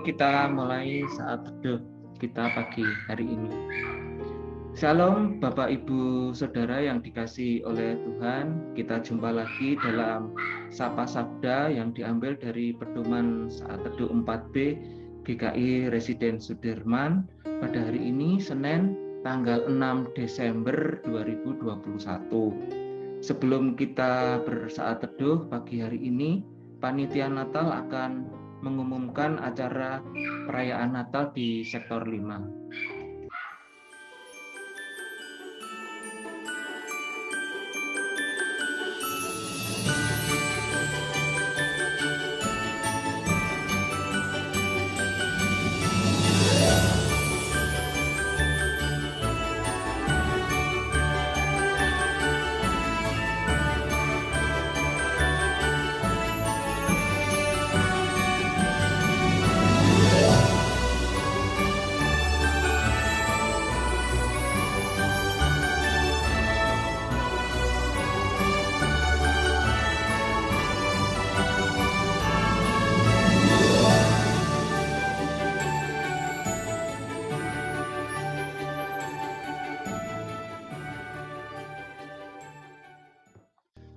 kita mulai saat teduh kita pagi hari ini. Shalom Bapak Ibu Saudara yang dikasihi oleh Tuhan. Kita jumpa lagi dalam Sapa Sabda yang diambil dari pedoman saat teduh 4B GKI Residen Sudirman pada hari ini Senin tanggal 6 Desember 2021. Sebelum kita bersaat teduh pagi hari ini, Panitia Natal akan mengumumkan acara perayaan Natal di sektor 5.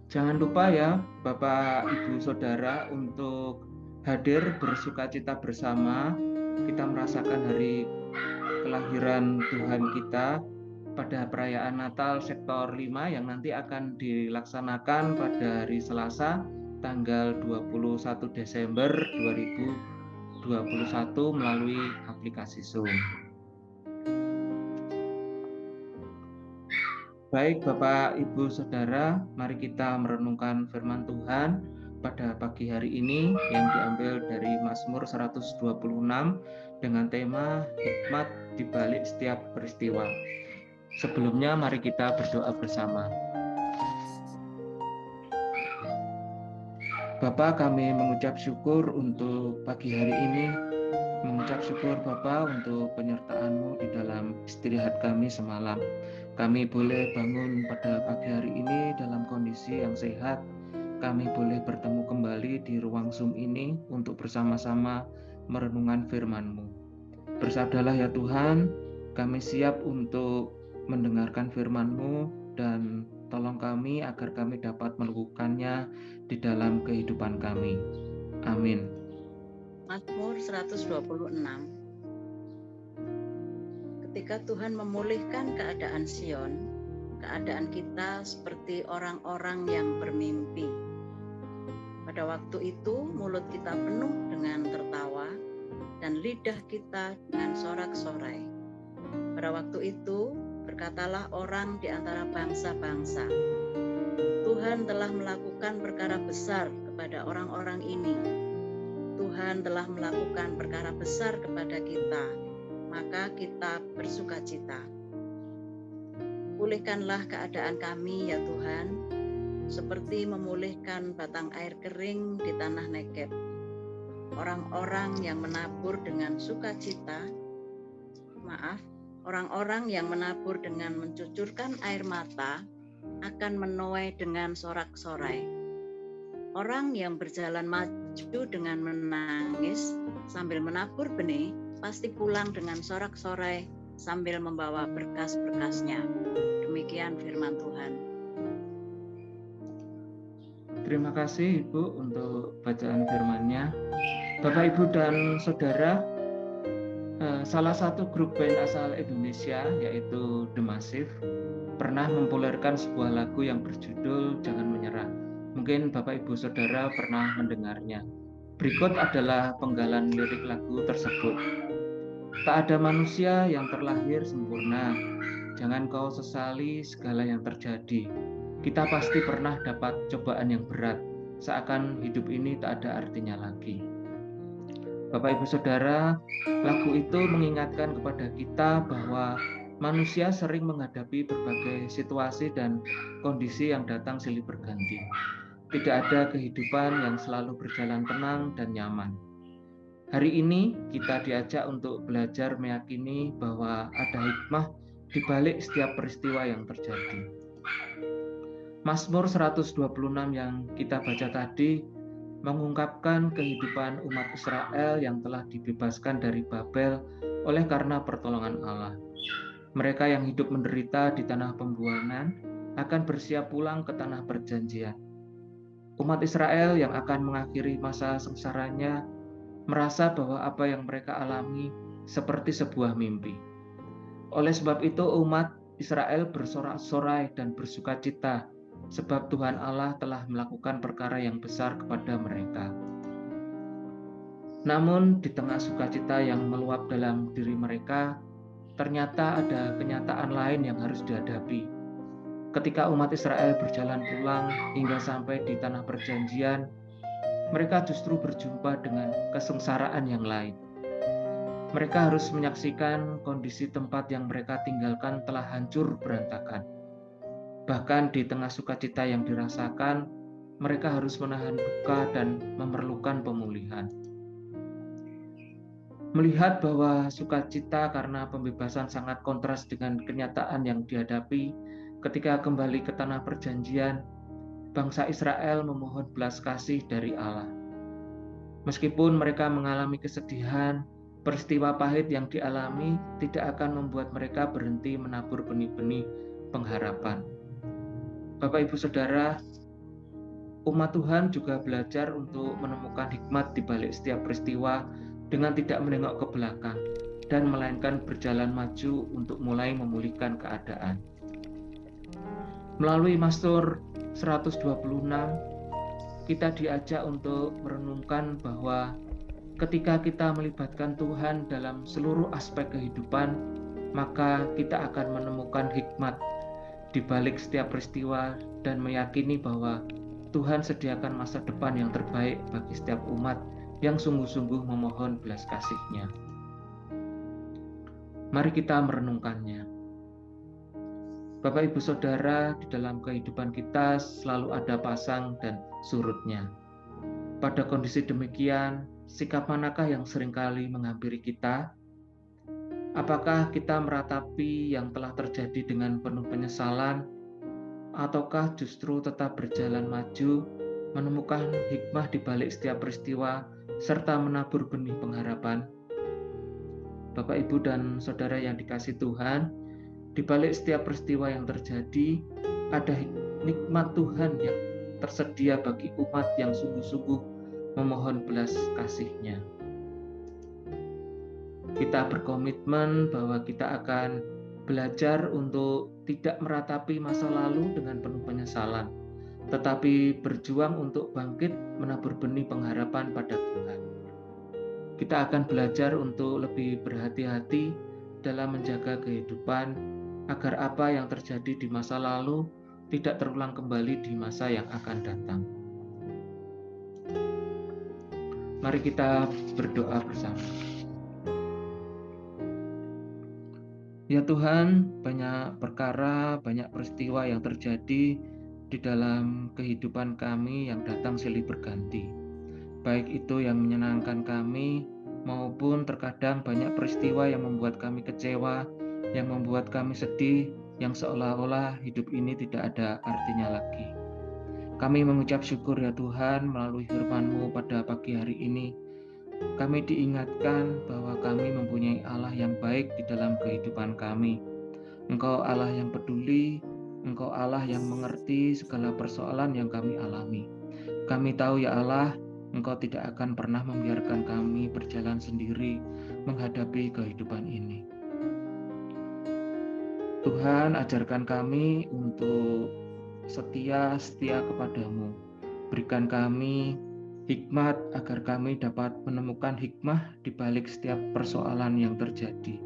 Jangan lupa ya Bapak Ibu Saudara untuk hadir bersukacita bersama. Kita merasakan hari kelahiran Tuhan kita pada perayaan Natal sektor 5 yang nanti akan dilaksanakan pada hari Selasa tanggal 21 Desember 2021 melalui aplikasi Zoom. Baik Bapak Ibu Saudara, mari kita merenungkan firman Tuhan pada pagi hari ini yang diambil dari Mazmur 126 dengan tema hikmat di balik setiap peristiwa. Sebelumnya mari kita berdoa bersama. Bapa, kami mengucap syukur untuk pagi hari ini, mengucap syukur Bapa untuk penyertaan-Mu di dalam istirahat kami semalam. Kami boleh bangun pada pagi hari ini dalam kondisi yang sehat. Kami boleh bertemu kembali di ruang Zoom ini untuk bersama-sama merenungkan firman-Mu. Bersabdalah ya Tuhan, kami siap untuk mendengarkan firman-Mu dan tolong kami agar kami dapat melakukannya di dalam kehidupan kami. Amin. Mazmur 126. Ketika Tuhan memulihkan keadaan Sion, keadaan kita seperti orang-orang yang bermimpi. Pada waktu itu mulut kita penuh dengan tertawa dan lidah kita dengan sorak-sorai. Pada waktu itu berkatalah orang di antara bangsa-bangsa, Tuhan telah melakukan perkara besar kepada orang-orang ini. Tuhan telah melakukan perkara besar kepada kita, maka kita bersukacita. Pulihkanlah keadaan kami ya Tuhan, seperti memulihkan batang air kering di tanah Negeb. Orang-orang yang menabur dengan sukacita, orang-orang yang menabur dengan mencucurkan air mata akan menuai dengan sorak-sorai. Orang yang berjalan maju dengan menangis sambil menabur benih pasti pulang dengan sorak-sorai sambil membawa berkas-berkasnya. Demikian firman Tuhan. Terima kasih Ibu untuk bacaan firman-Nya. Bapak, Ibu, dan Saudara, salah satu grup band asal Indonesia yaitu The Massive pernah mempopulerkan sebuah lagu yang berjudul Jangan Menyerah. Mungkin Bapak Ibu Saudara pernah mendengarnya. Berikut adalah penggalan lirik lagu tersebut. Tak ada manusia yang terlahir sempurna. Jangan kau sesali segala yang terjadi. Kita pasti pernah dapat cobaan yang berat, seakan hidup ini tak ada artinya lagi. Bapak Ibu Saudara, lagu itu mengingatkan kepada kita bahwa manusia sering menghadapi berbagai situasi dan kondisi yang datang silih berganti. Tidak ada kehidupan yang selalu berjalan tenang dan nyaman. Hari ini kita diajak untuk belajar meyakini bahwa ada hikmah di balik setiap peristiwa yang terjadi. Mazmur 126 yang kita baca tadi mengungkapkan kehidupan umat Israel yang telah dibebaskan dari Babel oleh karena pertolongan Allah. Mereka yang hidup menderita di tanah pembuangan akan bersiap pulang ke tanah perjanjian. Umat Israel yang akan mengakhiri masa sengsaranya merasa bahwa apa yang mereka alami seperti sebuah mimpi. Oleh sebab itu umat Israel bersorak-sorai dan bersukacita sebab Tuhan Allah telah melakukan perkara yang besar kepada mereka. Namun di tengah sukacita yang meluap dalam diri mereka, ternyata ada kenyataan lain yang harus dihadapi. Ketika umat Israel berjalan pulang hingga sampai di tanah perjanjian, mereka justru berjumpa dengan kesengsaraan yang lain. Mereka harus menyaksikan kondisi tempat yang mereka tinggalkan telah hancur berantakan. Bahkan di tengah sukacita yang dirasakan, mereka harus menahan duka dan memerlukan pemulihan. Melihat bahwa sukacita karena pembebasan sangat kontras dengan kenyataan yang dihadapi ketika kembali ke tanah perjanjian, bangsa Israel memohon belas kasih dari Allah. Meskipun mereka mengalami kesedihan, peristiwa pahit yang dialami tidak akan membuat mereka berhenti menabur benih-benih pengharapan. Bapak, Ibu, Saudara, umat Tuhan juga belajar untuk menemukan hikmat di balik setiap peristiwa dengan tidak menengok ke belakang dan melainkan berjalan maju untuk mulai memulihkan keadaan. Melalui Mazmur 126, kita diajak untuk merenungkan bahwa ketika kita melibatkan Tuhan dalam seluruh aspek kehidupan, maka kita akan menemukan hikmat di balik setiap peristiwa dan meyakini bahwa Tuhan sediakan masa depan yang terbaik bagi setiap umat yang sungguh-sungguh memohon belas kasih-Nya. Mari kita merenungkannya. Bapak, Ibu, Saudara, di dalam kehidupan kita selalu ada pasang dan surutnya. Pada kondisi demikian, sikap manakah yang seringkali menghampiri kita? Apakah kita meratapi yang telah terjadi dengan penuh penyesalan, ataukah justru tetap berjalan maju, menemukan hikmah di balik setiap peristiwa, serta menabur benih pengharapan? Bapak, Ibu, dan Saudara yang dikasihi Tuhan, di balik setiap peristiwa yang terjadi, ada nikmat Tuhan yang tersedia bagi umat yang sungguh-sungguh memohon belas kasih-Nya. Kita berkomitmen bahwa kita akan belajar untuk tidak meratapi masa lalu dengan penuh penyesalan, tetapi berjuang untuk bangkit menabur benih pengharapan pada Tuhan. Kita akan belajar untuk lebih berhati-hati dalam menjaga kehidupan, agar apa yang terjadi di masa lalu tidak terulang kembali di masa yang akan datang. Mari kita berdoa bersama. Ya Tuhan, banyak perkara, banyak peristiwa yang terjadi di dalam kehidupan kami yang datang silih berganti. Baik itu yang menyenangkan kami, maupun terkadang banyak peristiwa yang membuat kami kecewa, yang membuat kami sedih, yang seolah-olah hidup ini tidak ada artinya lagi. Kami mengucap syukur ya Tuhan, melalui firman-Mu pada pagi hari ini, kami diingatkan bahwa kami mempunyai Allah yang baik di dalam kehidupan kami. Engkau Allah yang peduli, Engkau Allah yang mengerti segala persoalan yang kami alami. Kami tahu ya Allah, Engkau tidak akan pernah membiarkan kami berjalan sendiri menghadapi kehidupan ini. Tuhan, ajarkan kami untuk setia kepada-Mu. Berikan kami hikmat agar kami dapat menemukan hikmah di balik setiap persoalan yang terjadi.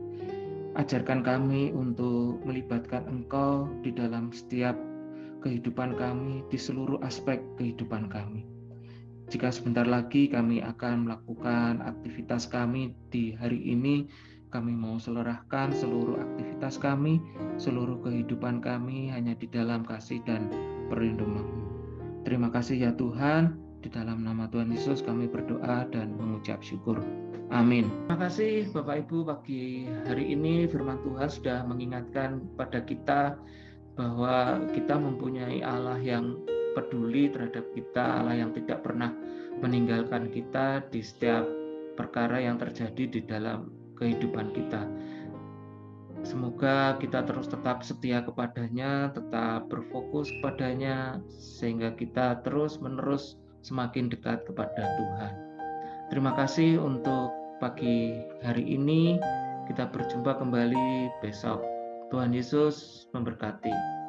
Ajarkan kami untuk melibatkan Engkau di dalam setiap kehidupan kami, di seluruh aspek kehidupan kami. Jika sebentar lagi kami akan melakukan aktivitas kami di hari ini, kami mau serahkan seluruh aktivitas kami, seluruh kehidupan kami hanya di dalam kasih dan perlindungan-Mu. Terima kasih ya Tuhan. Di dalam nama Tuhan Yesus kami berdoa dan mengucap syukur. Amin. Terima kasih Bapak Ibu, pagi hari ini firman Tuhan sudah mengingatkan pada kita bahwa kita mempunyai Allah yang peduli terhadap kita, Allah yang tidak pernah meninggalkan kita di setiap perkara yang terjadi di dalam kehidupan kita. Semoga kita terus tetap setia kepadanya, tetap berfokus kepadanya, sehingga kita terus-menerus semakin dekat kepada Tuhan. Terima kasih untuk pagi hari ini. Kita berjumpa kembali besok. Tuhan Yesus memberkati.